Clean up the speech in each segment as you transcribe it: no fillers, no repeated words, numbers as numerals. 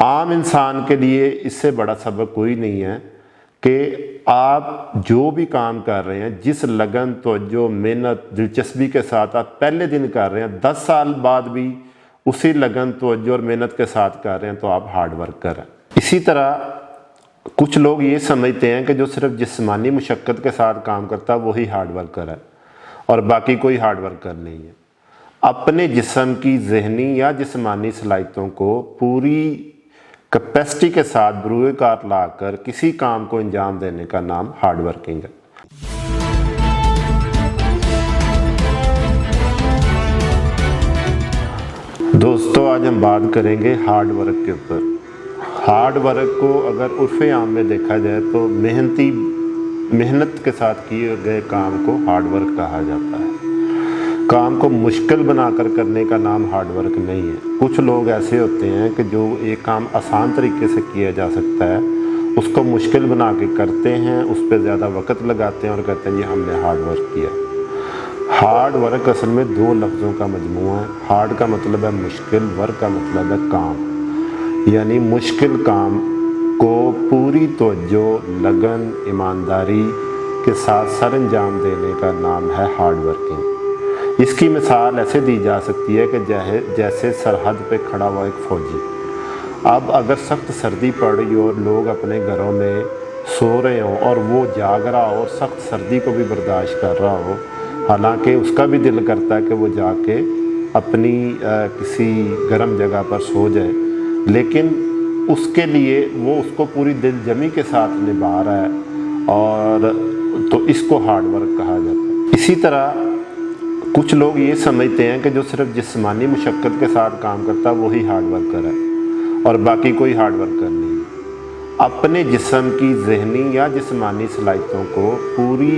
आम इंसान के लिए इससे बड़ा सबक कोई नहीं है कि आप जो भी काम कर रहे हैं, जिस लगन, तवज्जो, मेहनत, दिलचस्पी के साथ आप पहले दिन कर रहे हैं, 10 साल बाद भी उसी लगन, तवज्जो और मेहनत के साथ कर रहे हैं, तो आप हार्ड वर्कर हैं। इसी तरह कुछ लोग ये समझते हैं कि जो सिर्फ जिस्मानी मुशक्क़त के साथ काम करता है वही हार्ड वर्कर है और बाकी कोई हार्ड वर्कर नहीं है। अपने जिस्म की ज़हनी या जिस्मानी सलाहियतों को पूरी कैपेसिटी के साथ बरूए कार लाकर किसी काम को अंजाम देने का नाम हार्ड वर्किंग है। दोस्तों, आज हम बात करेंगे हार्ड वर्क के ऊपर। हार्ड वर्क को अगर उर्फ़ आम में देखा जाए तो मेहनत के साथ किए गए काम को हार्ड वर्क कहा जाता है। काम को मुश्किल बनाकर करने का नाम हार्ड वर्क नहीं है। कुछ लोग ऐसे होते हैं कि जो एक काम आसान तरीके से किया जा सकता है उसको मुश्किल बना के करते हैं, उस पर ज़्यादा वक़्त लगाते हैं और कहते हैं जी हमने हार्ड वर्क किया। हार्ड वर्क असल में दो लफ्ज़ों का मजमूआ है। हार्ड का मतलब है मुश्किल, वर्क का मतलब है काम। यानी मुश्किल काम को पूरी तवज्जो, लगन, ईमानदारी के साथ सर अंजाम देने का नाम है हार्ड वर्किंग। इसकी मिसाल ऐसे दी जा सकती है कि जैसे सरहद पे खड़ा हुआ एक फ़ौजी। अब अगर सख्त सर्दी पड़ रही हो और लोग अपने घरों में सो रहे हों और वो जाग रहा हो और सख्त सर्दी को भी बर्दाश्त कर रहा हो, हालांकि उसका भी दिल करता है कि वो जाके अपनी किसी गर्म जगह पर सो जाए, लेकिन उसके लिए वो उसको पूरी दिलजमी के साथ निभा रहा है, और तो इसको हार्ड वर्क कहा जाता है। इसी तरह कुछ लोग ये समझते हैं कि जो सिर्फ जिस्मानी मुशक्क़त के साथ काम करता है वही हार्ड वर्कर है और बाकी कोई हार्ड वर्कर नहीं है। अपने जिस्म की ज़हनी या जिस्मानी सलाहियतों को पूरी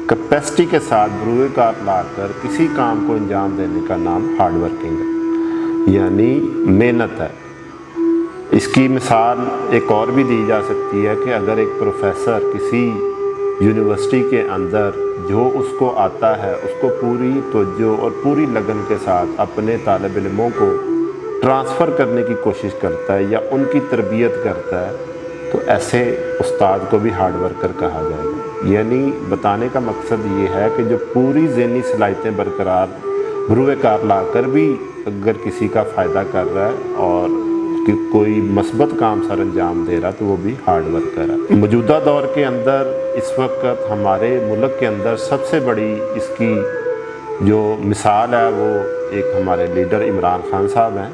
कैपेसिटी के साथ बरूए कार लाकर किसी काम को अंजाम देने का नाम हार्ड वर्किंग है, यानी मेहनत है। इसकी मिसाल एक और भी दी जा सकती है कि अगर एक प्रोफेसर किसी यूनिवर्सिटी के अंदर जो उसको आता है उसको पूरी तवज्जो और पूरी लगन के साथ अपने तालिब इल्मों को ट्रांसफ़र करने की कोशिश करता है या उनकी तरबियत करता है, तो ऐसे उस्ताद को भी हार्ड वर्कर कहा जाएगा। यानी बताने का मकसद ये है कि जो पूरी ज़हनी सलाहियतें बरकरार बरूए कार लाकर भी अगर किसी का फ़ायदा कर रहा है और कि कोई मस्बत काम सर अंजाम दे रहा तो वो भी हार्ड वर्कर है। मौजूदा दौर के अंदर इस वक्त हमारे मुल्क के अंदर सबसे बड़ी इसकी जो मिसाल है वो एक हमारे लीडर इमरान खान साहब हैं।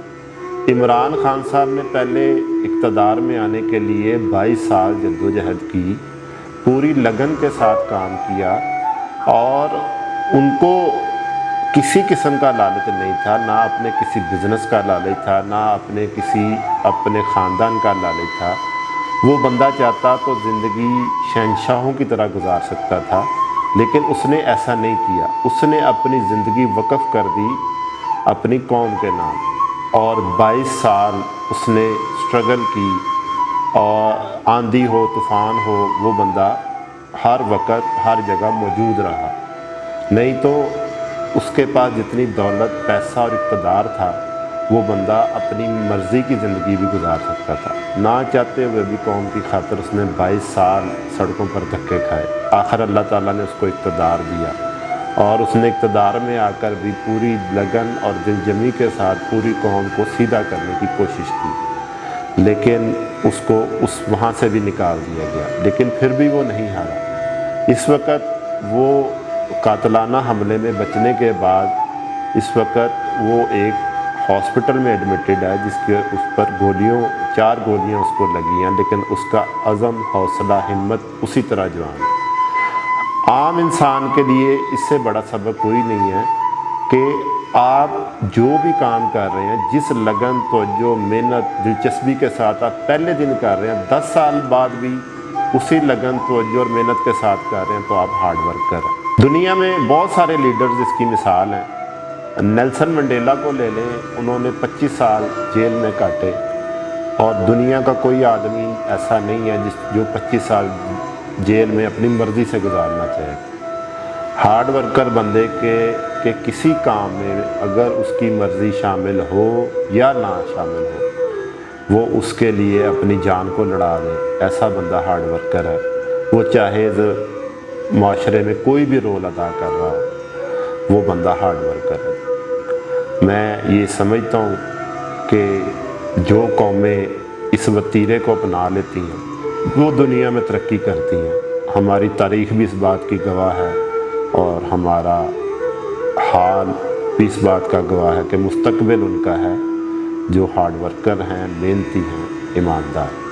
इमरान खान साहब ने पहले इक़्तिदार में आने के लिए 22 साल जद्दोजहद की, पूरी लगन के साथ काम किया और उनको किसी किस्म का लालच नहीं था, ना अपने किसी बिज़नेस का लालच था, ना अपने ख़ानदान का लालच था। वो बंदा चाहता तो ज़िंदगी शहंशाहों की तरह गुजार सकता था, लेकिन उसने ऐसा नहीं किया। उसने अपनी ज़िंदगी वक़्फ़ कर दी अपनी कौम के नाम और 22 साल उसने स्ट्रगल की, और आंधी हो, तूफ़ान हो, वो बंदा हर वक्त हर जगह मौजूद रहा। नहीं तो उसके पास जितनी दौलत, पैसा और इक़्तिदार था वो बंदा अपनी मर्ज़ी की ज़िंदगी भी गुजार सकता था। ना चाहते हुए भी कौम की खातिर उसने 22 साल सड़कों पर धक्के खाए। आखिर अल्लाह ताला ने उसको इक़्तिदार दिया और उसने इक़्तिदार में आकर भी पूरी लगन और दिलजमी के साथ पूरी कौम को सीधा करने की कोशिश की, लेकिन उसको वहाँ से भी निकाल दिया गया। लेकिन फिर भी वो नहीं हारा। इस वक्त वो कातलाना हमले में बचने के बाद इस वक्त वो एक हॉस्पिटल में एडमिटेड है, जिसके उस पर 4 गोलियां उसको लगी हैं, लेकिन उसका अज़म, हौसला, हिम्मत उसी तरह जवान है। आम इंसान के लिए इससे बड़ा सबक कोई नहीं है कि आप जो भी काम कर रहे हैं, जिस लगन, तवज्जो, मेहनत, दिलचस्पी के साथ आप पहले दिन कर रहे हैं, 10 साल बाद भी उसी लगन, तवज्जो और मेहनत के साथ कर रहे हैं, तो आप हार्ड वर्कर हैं। दुनिया में बहुत सारे लीडर्स इसकी मिसाल हैं। नेल्सन मंडेला को ले लें, उन्होंने 25 साल जेल में काटे और दुनिया का कोई आदमी ऐसा नहीं है जो 25 साल जेल में अपनी मर्ज़ी से गुजारना चाहे। हार्ड वर्कर बंदे के किसी काम में अगर उसकी मर्ज़ी शामिल हो या ना शामिल हो, وہ اس کے لیے اپنی جان کو لڑا دے، ایسا بندہ ہارڈ ورکر ہے۔ وہ چاہے معاشرے میں کوئی بھی رول ادا کر رہا ہو، وہ بندہ ہارڈ ورکر ہے۔ میں یہ سمجھتا ہوں کہ جو قومیں اس وتیرے کو اپنا لیتی ہیں وہ دنیا میں ترقی کرتی ہیں۔ ہماری تاریخ بھی اس بات کی گواہ ہے، اور ہمارا حال بھی اس بات کا گواہ ہے کہ مستقبل ان کا ہے جو ہارڈ ورکر ہیں، محنتی ہیں، ایماندار۔